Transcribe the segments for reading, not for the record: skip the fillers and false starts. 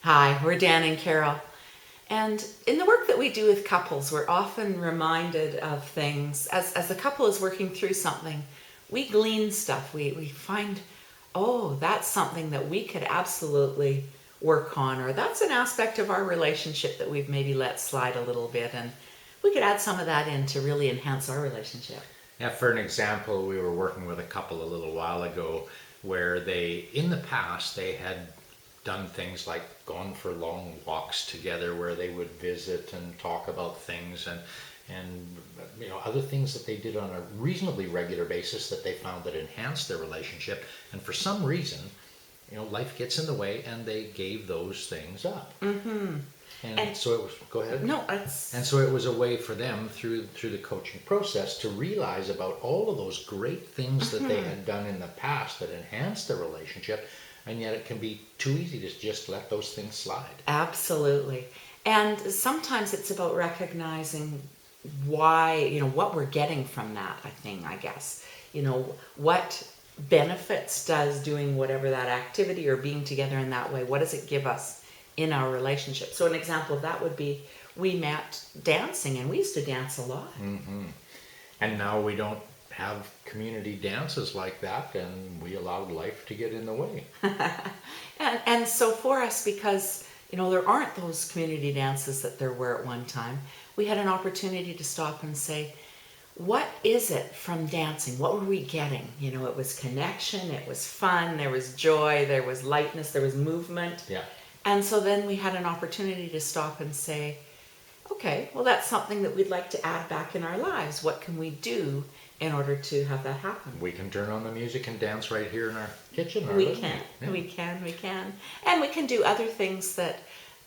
Hi, we're Dan and Carol. And in the work that we do with couples, we're often reminded of things. As the couple is working through something, we glean stuff. We find, oh, that's something that we could absolutely work on, or that's an aspect of our relationship that we've maybe let slide a little bit. And we could add some of that in to really enhance our relationship. Yeah, for an example, we were working with a couple a little while ago where in the past, they had done things like gone for long walks together where they would visit and talk about things and other things that they did on a reasonably regular basis that they found that enhanced their relationship. And for some reason, life gets in the way and they gave those things up. Mm-hmm. And so it was, go ahead. No, it's... And so it was a way for them through the coaching process to realize about all of those great things that they had done in the past that enhanced their relationship, and yet it can be too easy to just let those things slide. Absolutely. And sometimes it's about recognizing why, what we're getting from that, I guess. What benefits does doing whatever that activity or being together in that way, what does it give us in our relationship? So an example of that would be we met dancing, and we used to dance a lot. Mm-hmm. And now we don't have community dances like that, and we allowed life to get in the way. and so for us, because there aren't those community dances that there were at one time, we had an opportunity to stop and say, what is it from dancing? What were we getting? It was connection, it was fun, there was joy, there was lightness, there was movement. Yeah. And so then we had an opportunity to stop and say, okay, well, that's something that we'd like to add back in our lives. What can we do in order to have that happen? We can turn on the music and dance right here in our kitchen. We can. And we can do other things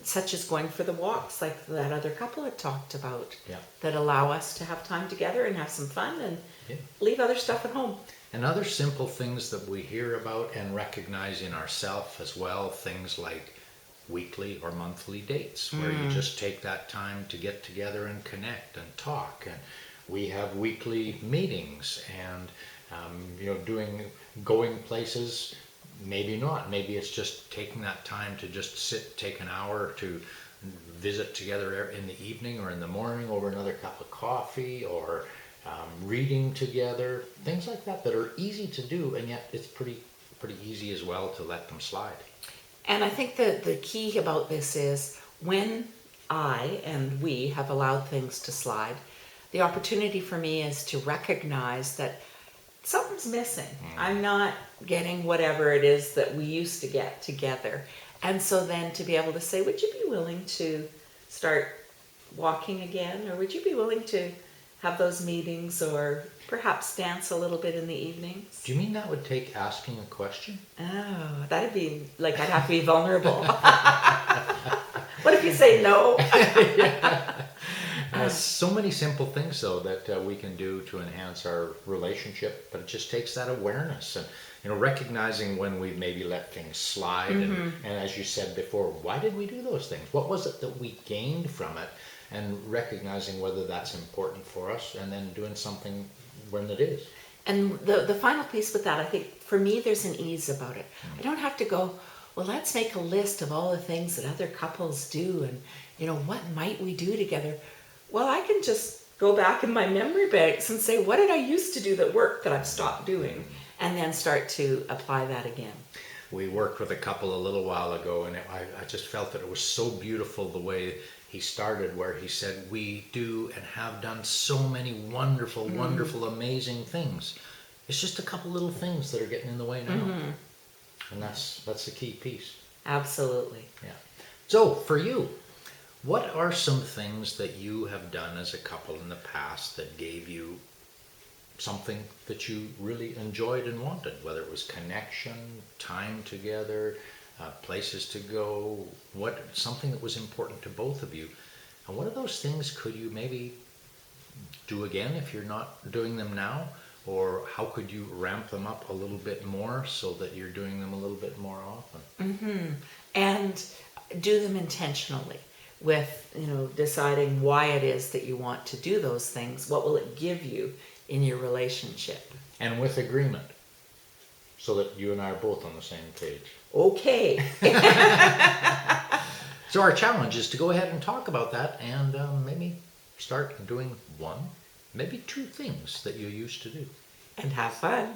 such as going for the walks, like that other couple had talked about, that allow us to have time together and have some fun and leave other stuff at home. And other simple things that we hear about and recognize in ourselves as well, things like weekly or monthly dates where you just take that time to get together and connect and talk. And we have weekly meetings and going places. Maybe not, maybe it's just taking that time to just take an hour to visit together in the evening or in the morning over another cup of coffee, or reading together, things like that are easy to do, and yet it's pretty easy as well to let them slide. And I think the key about this is when I and we have allowed things to slide, the opportunity for me is to recognize that something's missing. I'm not getting whatever it is that we used to get together. And so then to be able to say, would you be willing to start walking again? Or would you be willing to have those meetings, or perhaps dance a little bit in the evenings? Do you mean that would take asking a question? Oh, that'd be like I'd have to be vulnerable. What if you say no? So many simple things, though, that we can do to enhance our relationship, but it just takes that awareness and recognizing when we've maybe let things slide. And as you said before, why did we do those things? What was it that we gained from it? And recognizing whether that's important for us, and then doing something when it is. And the final piece with that, I think for me, there's an ease about it. I don't have to go, well, let's make a list of all the things that other couples do, and what might we do together? Well, I can just go back in my memory banks and say, what did I used to do that worked that I've stopped doing? And then start to apply that again. We worked with a couple a little while ago, and I just felt that it was so beautiful the way he started, where he said, we do and have done so many wonderful, wonderful, amazing things. It's just a couple little things that are getting in the way now. And that's the key piece. Absolutely. Yeah. So for you, what are some things that you have done as a couple in the past that gave you something that you really enjoyed and wanted, whether it was connection, time together, places to go, something that was important to both of you? And what of those things could you maybe do again if you're not doing them now? Or how could you ramp them up a little bit more so that you're doing them a little bit more often? And do them intentionally with, deciding why it is that you want to do those things. What will it give you in your relationship? And with agreement, so that you and I are both on the same page. Okay. So our challenge is to go ahead and talk about that and maybe start doing one, maybe two things that you used to do. And have fun.